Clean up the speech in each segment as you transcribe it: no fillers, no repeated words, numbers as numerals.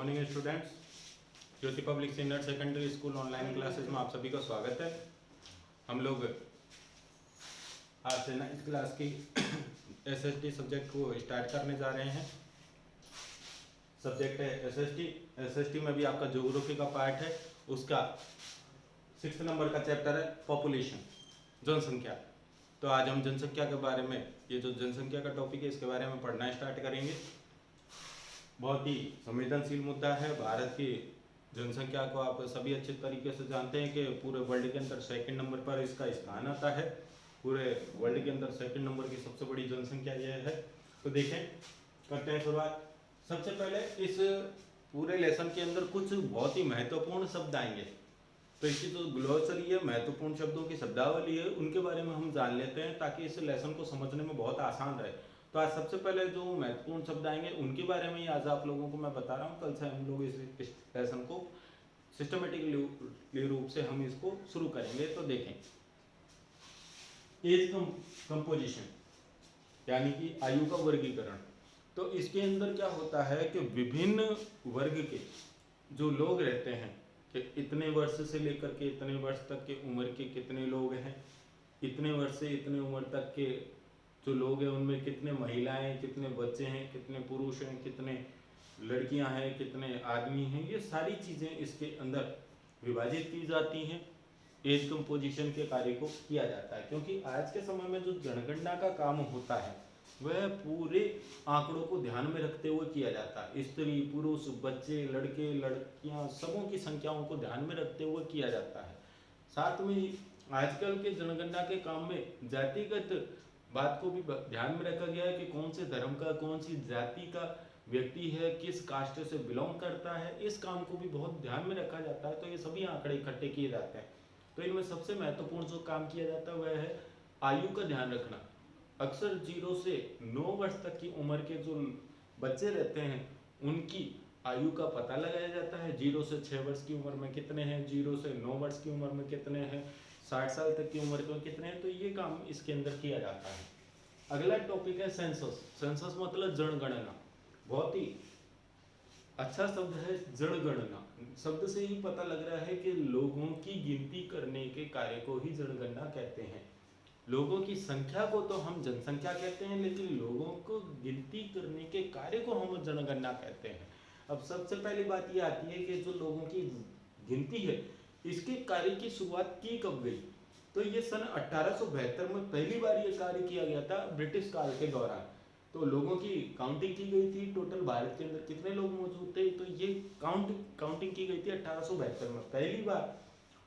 Morning students. Jyoti public senior secondary school online classes में आप सभी का स्वागत है। हम लोग आज से 9th क्लास की एसएसटी सब्जेक्ट को स्टार्ट करने जा रहे हैं। सब्जेक्ट है एसएसटी। एसएसटी में भी आपका ज्योग्राफी का पार्ट है, उसका 6th नंबर का चैप्टर है पॉपुलेशन, जनसंख्या। तो आज हम जनसंख्या के बारे में, ये जो जनसंख्या का टॉपिक है इसके बारे में पढ़ना स्टार्ट करेंगे। बहुत ही संवेदनशील मुद्दा है। भारत की जनसंख्या को आप सभी अच्छे तरीके से जानते हैं कि पूरे वर्ल्ड के अंदर 2nd नंबर पर इसका स्थान आता है। पूरे वर्ल्ड के अंदर 2nd नंबर की सबसे बड़ी जनसंख्या यह है। तो देखें, करते हैं शुरुआत। सबसे पहले इस पूरे लेसन के अंदर कुछ बहुत ही महत्वपूर्ण शब्द आएंगे, तो इसकी जो ग्लोसरी है, महत्वपूर्ण शब्दों की शब्दावली है, उनके बारे में हम जान लेते हैं ताकि इस लेसन को समझने में बहुत आसान रहे। तो आज सबसे पहले जो महत्वपूर्ण शब्द आएंगे उनके बारे में ही आज आप लोगों को मैं बता रहा हूँ। कल से हम लोग इस लेसन को सिस्टमेटिकली रूप से हम इसको शुरू करेंगे। तो देखें, एज कंपोजिशन यानी कि आयु का वर्गीकरण। तो इसके अंदर क्या होता है कि विभिन्न वर्ग के जो लोग रहते हैं कि इतने वर्ष से लेकर के इतने वर्ष तक के उम्र के कितने लोग हैं, इतने वर्ष से इतने उम्र तक के जो लोग हैं उनमें कितने महिलाएं, कितने बच्चे हैं, कितने पुरुष हैं, कितने लड़कियां हैं, कितने आदमी हैं, ये सारी चीज़ें इसके अंदर विभाजित की जाती हैं। एज कंपोजिशन के कार्य को किया जाता है, क्योंकि आज के समय में जो जनगणना का काम होता है वह पूरे आंकड़ों को ध्यान में रखते हुए किया जाता है। स्त्री, पुरुष, बच्चे, लड़के, लड़कियां, सबों की संख्याओं को ध्यान में रखते हुए किया जाता है। साथ में आजकल के जनगणना के काम में जातिगत बात को भी ध्यान में रखा गया है कि कौन से धर्म का, कौन सी जाति का व्यक्ति है, किस कास्ट से बिलोंग करता है, इस काम को भी बहुत ध्यान में रखा जाता है। तो ये सभी आंकड़े इकट्ठे किए जाते हैं। तो इनमें सबसे महत्वपूर्ण जो काम किया जाता है वह है आयु का ध्यान रखना। अक्सर 0 से 9 वर्ष तक की उम्र के जो बच्चे रहते हैं उनकी आयु का पता लगाया जाता है। 0 से 6 वर्ष की उम्र में कितने हैं, 0 से 9 वर्ष की उम्र में कितने हैं, 60 साल तक की उम्र में कितने हैं। तो ये काम इसके अंदर किया जाता है। अगला टॉपिक है सेंसस। सेंसस मतलब जनगणना। बहुत ही अच्छा शब्द है जनगणना। शब्द से ही पता लग रहा है कि लोगों की गिनती करने के कार्य को ही जनगणना कहते हैं। लोगों की संख्या को तो हम जनसंख्या कहते हैं, लेकिन लोगों को गिनती करने के कार्य को हम जनगणना कहते हैं। अब सबसे पहली बात ये आती है कि जो लोगों की गिनती है इसके कार्य की शुरुआत की कब गई। तो ये सन 1872 में पहली बार ये कार्य किया गया था, ब्रिटिश काल के दौरान। तो लोगों की काउंटिंग की गई थी, टोटल भारत के अंदर कितने लोग मौजूद थे, तो ये काउंटिंग की गई थी 1872 में, पहली बार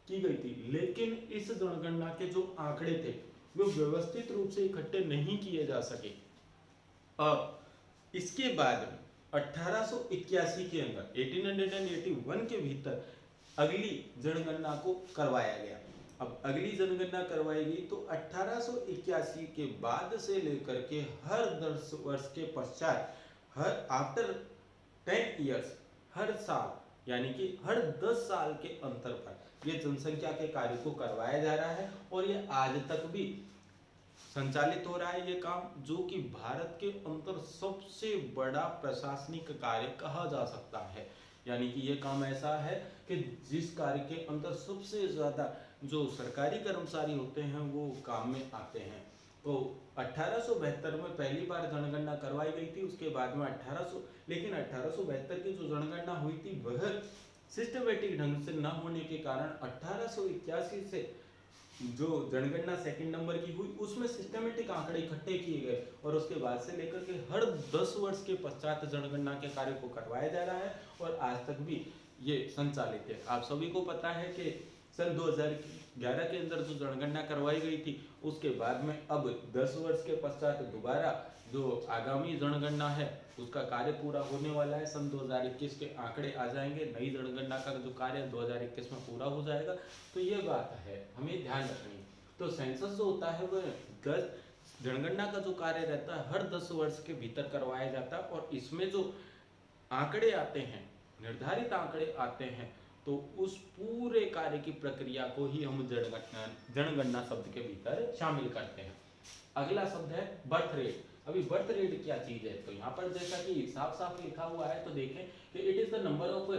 की गई थी। लेकिन इस जनगणना के जो आंकड़े थे वो व्यवस्थित रूप से इकट्ठे नहीं किए जा सके। अब इसके बाद 1881 के अंदर 1881 के भीतर अगली जनगणना को करवाया गया। अब अगली जनगणना करवाई गई तो 1881 के बाद से लेकर के हर 10 वर्ष के पश्चात, हर आफ्टर 10 ईयर्स, हर साल यानी कि हर 10 साल के अंतर पर यह जनसंख्या के कार्य को करवाया जा रहा है। और ये आज तक भी संचालित हो रहा है ये काम, जो कि भारत के अंदर सबसे बड़ा प्रशासनिक कार्य कहा जा सकता है। यानी कि ये काम ऐसा है कि जिस कार्य के अंदर सबसे ज़्यादा जो सरकारी कर्मचारी होते हैं वो काम में आते हैं। तो 1872 में पहली बार जनगणना करवाई गई थी। उसके बाद में लेकिन 1872 की जो जनगणना हुई थी वह सिस्टमेटिक ढंग से न होने के कारण 1881 से जो जनगणना 2nd नंबर की हुई उसमें सिस्टमेटिक आंकड़े इकट्ठे किए गए, और उसके बाद से लेकर के हर 10 वर्ष के पश्चात जनगणना के कार्य को करवाया जा रहा है और आज तक भी ये संचालित है। आप सभी को पता है कि सन 2011 के अंदर जो जनगणना करवाई गई थी उसके बाद में अब 10 वर्ष के पश्चात दोबारा जो आगामी जनगणना है उसका कार्य पूरा होने वाला है। सन 2021 के आंकड़े आ जाएंगे, नई जनगणना का जो कार्य 2021 में पूरा हो जाएगा। तो ये बात है, हमें ध्यान रखनी। तो सेंसस जो होता है वह जनगणना का जो कार्य रहता है हर 10 वर्ष के भीतर करवाया जाता है, और इसमें जो आंकड़े आते हैं, निर्धारित आंकड़े आते हैं, तो उस पूरे कार्य की प्रक्रिया को ही हम जनगणना शब्द के भीतर शामिल करते हैं। अगला शब्द है बर्थ रेट। अभी बर्थ रेट क्या चीज है, तो यहाँ पर जैसा कि साफ साफ लिखा हुआ है, तो देखें कि it is the number of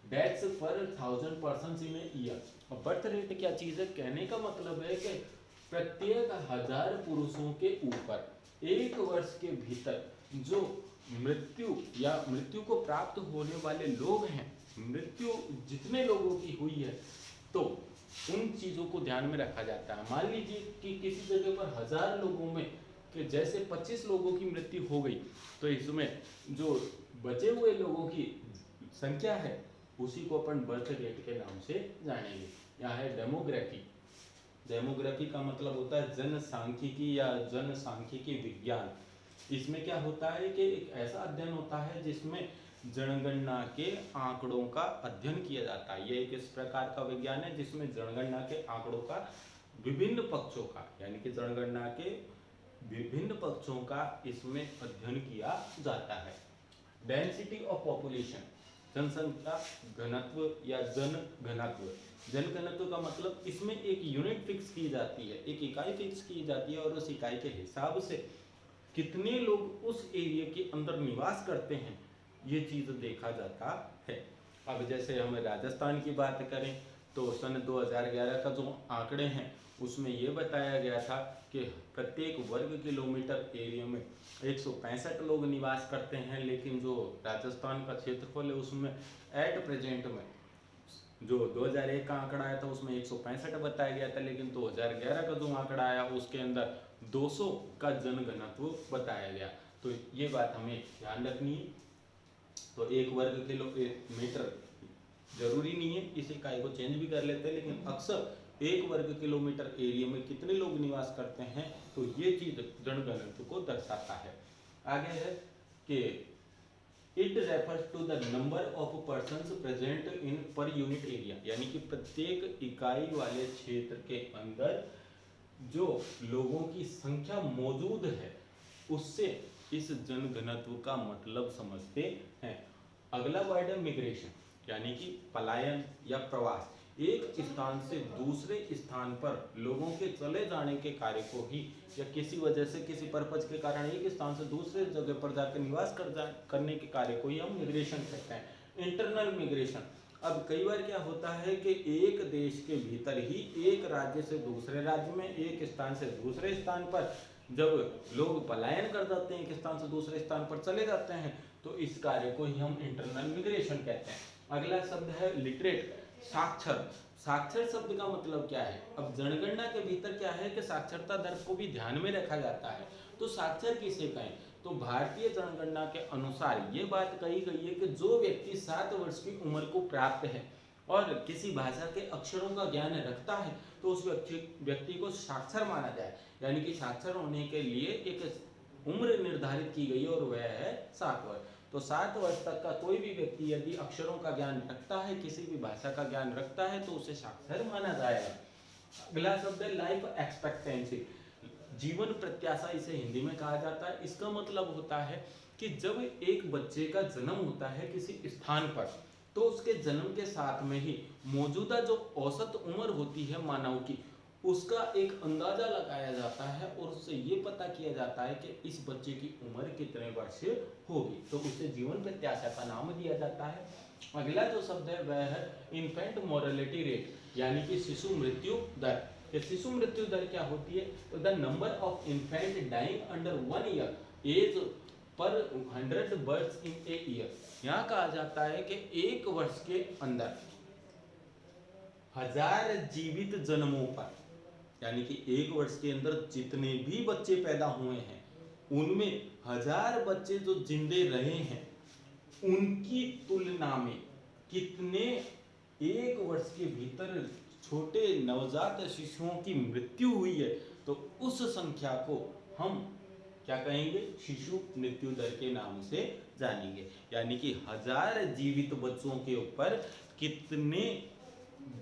deaths पर 1000 पर्सन्स इन ए ईयर। और बर्थ रेट क्या चीज है, कहने का मतलब है कि प्रत्येक 1000 पुरुषों के ऊपर एक वर्ष के भीतर जो मृत्यु या मृत्यु को प्राप्त होने वाले लोग हैं, मृत्यु जितने लोगों की हुई है, तो उन चीजों को ध्यान में रखा जाता है। मान लीजिए कि किसी जगह पर 1000 लोगों में कि जैसे 25 लोगों की मृत्यु हो गई, तो इसमें जो बचे हुए लोगों की संख्या है उसी को अपन बर्थ रेट के नाम से जानेंगे। यहाँ है डेमोग्राफी। डेमोग्राफी का मतलब होता है जनसांख्यिकी या जनसांख्यिकी विज्ञान। इसमें क्या होता है कि एक ऐसा अध्ययन होता है जिसमें जनगणना के आंकड़ों का अध्ययन किया जाता है। ये एक इस प्रकार का विज्ञान है जिसमें जनगणना के आंकड़ों का विभिन्न पक्षों का, यानी कि जनगणना के विभिन्न पक्षों का इसमें अध्ययन किया जाता है। डेंसिटी ऑफ पॉपुलेशन, जनसंख्या घनत्व या जन घनत्व। जन घनत्व का मतलब इसमें एक यूनिट फिक्स की जाती है, एक इकाई फिक्स की जाती है, और उस इकाई के हिसाब से कितने लोग उस एरिया के अंदर निवास करते हैं ये चीज देखा जाता है। अब जैसे हम राजस्थान की बात करें तो सन 2011 का जो आंकड़े हैं उसमें ये बताया गया था कि प्रत्येक वर्ग किलोमीटर एरिया में 165 लोग निवास करते हैं, लेकिन जो राजस्थान का क्षेत्रफल है उसमें एट प्रेजेंट में जो 2001 का आंकड़ा आया था उसमें 165 बताया गया था, लेकिन 2011 का जो आंकड़ा आया उसके अंदर 200 का जनघनत्व बताया गया। तो ये बात हमें ध्यान रखनी है। तो एक वर्ग किलोमीटर जरूरी नहीं है, इस इकाई को चेंज भी कर लेते हैं, लेकिन अक्सर एक वर्ग किलोमीटर एरिया में कितने लोग निवास करते हैं तो ये चीज जनघनत्व को दर्शाता है। आगे है कि it refers to the number of persons present in per unit area, यानी कि प्रत्येक इकाई वाले क्षेत्र के अंदर जो लोगों की संख्या मौजूद है उससे इस जनघनत्व का मतलब समझते हैं। अगला वर्ड है मिग्रेशन, यानी कि पलायन या प्रवास। एक स्थान से दूसरे स्थान पर लोगों के चले जाने के कार्य को ही या किसी वजह से किसी पर्पज के कारण एक स्थान से दूसरे जगह पर जाकर निवास करने के कार्य को ही हम मिग्रेशन कहते हैं। इंटरनल मिग्रेशन, अब कई बार क्या होता है कि एक देश के भीतर ही एक राज्य से दूसरे राज्य में, एक स्थान से दूसरे स्थान पर जब लोग पलायन कर जाते हैं, एक स्थान से दूसरे स्थान पर चले जाते हैं, तो इस कार्य को ही हम इंटरनल मिग्रेशन कहते हैं। अगला शब्द है लिटरेट, साक्षर। साक्षर शब्द का मतलब क्या है, अब जनगणना के भीतर क्या है कि साक्षरता दर को भी ध्यान में रखा जाता है। तो साक्षर किसे कहें, तो भारतीय जनगणना के अनुसार ये बात कही गई है कि जो व्यक्ति 7 वर्ष की उम्र को प्राप्त है और किसी भाषा के अक्षरों का ज्ञान रखता है तो उस व्यक्ति को साक्षर माना जाए। यानी कि साक्षर होने के लिए एक उम्र निर्धारित की गई है और वह है 7 वर्ष। तो 7 वर्ष तक का कोई भी व्यक्ति यदि अक्षरों का ज्ञान रखता है, किसी भी भाषा का ज्ञान रखता है, तो उसे साक्षर माना जाएगा। अगला शब्द है लाइफ एक्सपेक्टेंसी, जीवन प्रत्याशा इसे हिंदी में कहा जाता है। इसका मतलब होता है कि जब एक बच्चे का जन्म होता है किसी स्थान पर, तो उसके जन्म के साथ में ही मौजूदा जो औसत उम्र होती है मानव की, उसका एक अंदाजा लगाया जाता है और उससे ये पता किया जाता है कि इस बच्चे की उम्र कितने वर्ष होगी, तो उसे जीवन प्रत्याशा का नाम दिया जाता है। अगला जो शब्द है वह है इन्फेंट मोर्टेलिटी रेट, यानी कि शिशु मृत्यु दर। शिशु मृत्यु दर क्या होती है, तो the number of infant dying under 1 year age per 100 births in a year. यहाँ कहा जाता है कि एक वर्ष के अंदर 1000 जीवित जन्मों पर, यानी कि एक वर्ष के अंदर जितने भी बच्चे पैदा हुए हैं उनमें 1000 बच्चे जो जिंदे रहे हैं उनकी तुलना में कितने एक वर्ष के भीतर छोटे नवजात शिशुओं की मृत्यु हुई है, तो उस संख्या को हम क्या कहेंगे, शिशु मृत्यु दर के नाम से जानेंगे। यानी कि 1000 जीवित बच्चों के ऊपर कितने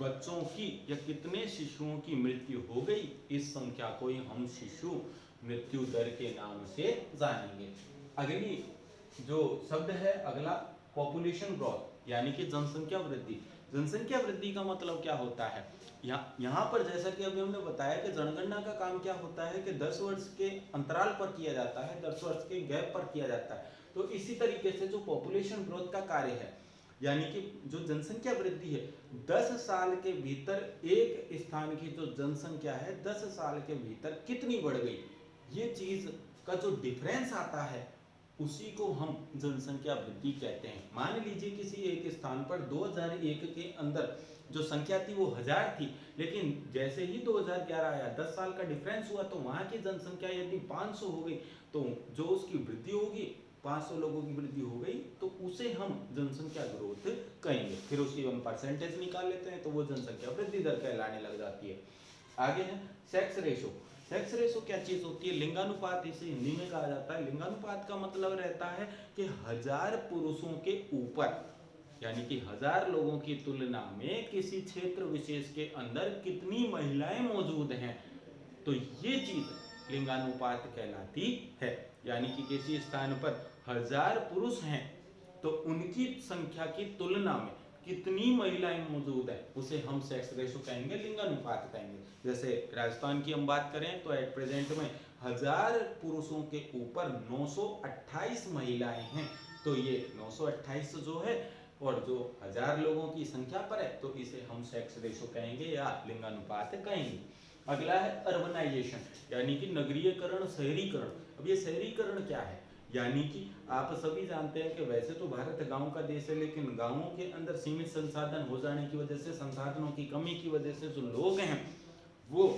बच्चों की या कितने शिशुओं की मृत्यु हो गई, इस संख्या को ही हम शिशु मृत्यु दर के नाम से जानेंगे। अगली जो शब्द है अगला पॉपुलेशन ग्रोथ, यानी कि जनसंख्या वृद्धि। जनसंख्या वृद्धि का मतलब क्या होता है, यहाँ पर जैसा कि अभी हमने बताया कि जनगणना का काम क्या होता है कि 10 वर्ष के अंतराल पर किया जाता है, 10 वर्ष के गैप पर किया जाता है। तो इसी तरीके से जो पॉपुलेशन ग्रोथ का कार्य है, यानी कि जो जनसंख्या वृद्धि है, 10 साल के भीतर एक स्थान की जो जनसंख्या है 10 साल के भीतर कितनी बढ़ गई, ये चीज का जो डिफरेंस आता है उसी को हम जनसंख्या वृद्धि कहते हैं। मान लीजिए किसी एक स्थान पर 2001 के अंदर जो संख्या थी वो 1000 थी, लेकिन जैसे ही 2011 आया, 10 साल का डिफरेंस हुआ, तो वहां की जनसंख्या यदि 500 हो गई, तो जो उसकी वृद्धि होगी 500 लोगों की वृद्धि हो गई, तो उसे हम जनसंख्या ग्रोथ कहेंगे। फिर उसकी हम परसेंटेज निकाल लेते हैं तो वो जनसंख्या वृद्धि दर कहलाने लग जाती है। आगे है सेक्स रेशो। सेक्स रेशो क्या चीज होती है, लिंगानुपात इसे हिंदी में कहा जाता है। लिंगानुपात का मतलब रहता है कि 1000 पुरुषों के ऊपर, यानी कि 1000 लोगों की तुलना में किसी क्षेत्र विशेष के अंदर कितनी महिलाएं मौजूद हैं, तो ये चीज लिंगानुपात कहलाती है। यानी कि किसी स्थान पर 1000 पुरुष हैं तो उनकी संख्या की तुलना में कितनी महिलाएं मौजूद है उसे हम सेक्स रेशो कहेंगे, लिंगानुपात कहेंगे। जैसे राजस्थान की हम बात करें तो एट प्रेजेंट में 1000 पुरुषों के ऊपर 928 महिलाएं हैं, तो ये 928 जो है और जो 1000 लोगों की संख्या पर है तो इसे हम सेक्स रेशो कहेंगे या लिंगानुपात कहेंगे। अगला है अर्बनाइजेशन, यानी कि नगरीयकरण, शहरीकरण। अब ये शहरीकरण क्या है, यानी कि आप सभी जानते हैं कि वैसे तो भारत गांव का देश है, लेकिन गांवों के अंदर सीमित संसाधन हो जाने की वजह से, संसाधनों की कमी की वजह से जो लोग हैं वो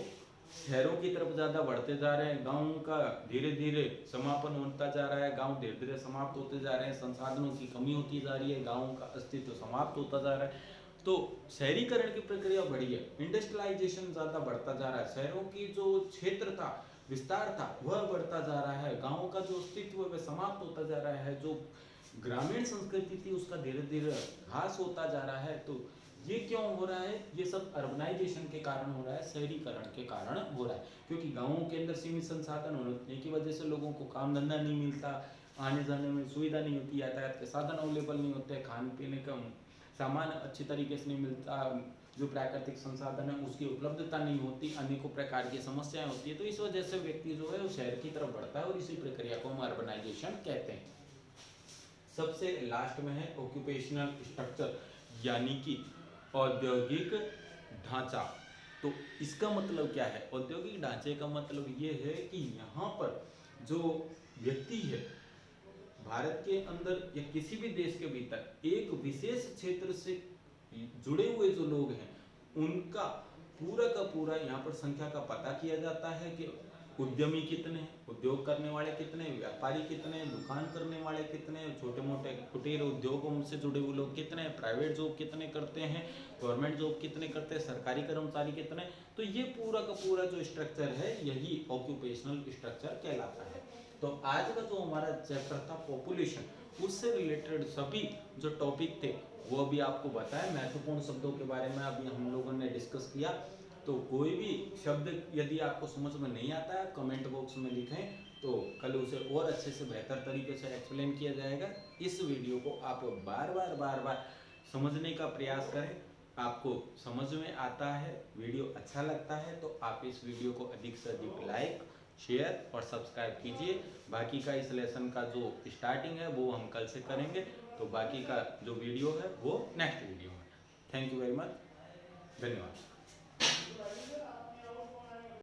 शहरों की तरफ ज्यादा बढ़ते जा रहे हैं। गाँव का धीरे धीरे समापन होता जा रहा है, गांव धीरे धीरे समाप्त होते जा रहे हैं, संसाधनों की कमी होती जा रही है, गाँव का अस्तित्व समाप्त होता जा रहा है। तो शहरीकरण की प्रक्रिया बढ़ी है, इंडस्ट्रियलाइजेशन ज्यादा बढ़ता जा रहा है, शहरों की जो क्षेत्र था, विस्तार था, वह बढ़ता जा रहा है, गाँव का जो अस्तित्व वह समाप्त होता जा रहा है, जो ग्रामीण संस्कृति थी उसका धीरे धीरे ह्रास होता जा रहा है। तो ये क्यों हो रहा है, ये सब अर्बनाइजेशन के कारण हो रहा है, शहरीकरण के कारण हो रहा है। क्योंकि गाँवों के अंदर सीमित संसाधन होने की वजह से लोगों को काम धंधा नहीं मिलता, आने जाने में सुविधा नहीं होती, यातायात के साधन अवेलेबल नहीं होते, खाने पीने का सामान अच्छी तरीके से नहीं मिलता, जो प्राकृतिक संसाधन है उसकी उपलब्धता नहीं होती, अनेकों प्रकार की समस्याएं होती है। तो इस वजह से व्यक्ति जो है वो शहर की तरफ बढ़ता है और इसी प्रक्रिया को हम अर्बनाइजेशन कहते हैं। सबसे लास्ट में है ऑक्यूपेशनल स्ट्रक्चर, यानी कि औद्योगिक ढांचा। तो इसका मतलब क्या है, औद्योगिक ढांचे का मतलब ये है कि यहाँ पर जो व्यक्ति है भारत के अंदर या किसी भी देश के भीतर एक विशेष क्षेत्र से जुड़े हुए जो लोग हैं उनका पूरा का पूरा यहाँ पर संख्या का पता किया जाता है कि उद्यमी कितने हैं, उद्योग करने वाले कितने, व्यापारी कितने, दुकान करने वाले कितने, छोटे मोटे कुटीर उद्योगों से जुड़े हुए लोग कितने, प्राइवेट जॉब कितने करते हैं, गवर्नमेंट जॉब कितने करते हैं, सरकारी कर्मचारी कितने। तो ये पूरा का पूरा जो स्ट्रक्चर है यही ऑक्यूपेशनल स्ट्रक्चर कहलाता है। तो आज का जो हमारा चैप्टर था पॉपुलेशन, उससे रिलेटेड सभी जो टॉपिक थे वो भी आपको बताया। महत्वपूर्ण शब्दों के बारे में अभी हम लोगों ने डिस्कस किया। तो कोई भी शब्द यदि आपको समझ में नहीं आता है कमेंट बॉक्स में लिखें, तो कल उसे और अच्छे से बेहतर तरीके से एक्सप्लेन किया जाएगा। इस वीडियो को आप बार बार समझने का प्रयास करें। आपको समझ में आता है, वीडियो अच्छा लगता है तो आप इस वीडियो को अधिक से अधिक लाइक, शेयर और सब्सक्राइब कीजिए। बाकी का इस लेसन का जो स्टार्टिंग है वो हम कल से करेंगे, तो बाकी का जो वीडियो है वो नेक्स्ट वीडियो में। थैंक यू वेरी मच, धन्यवाद।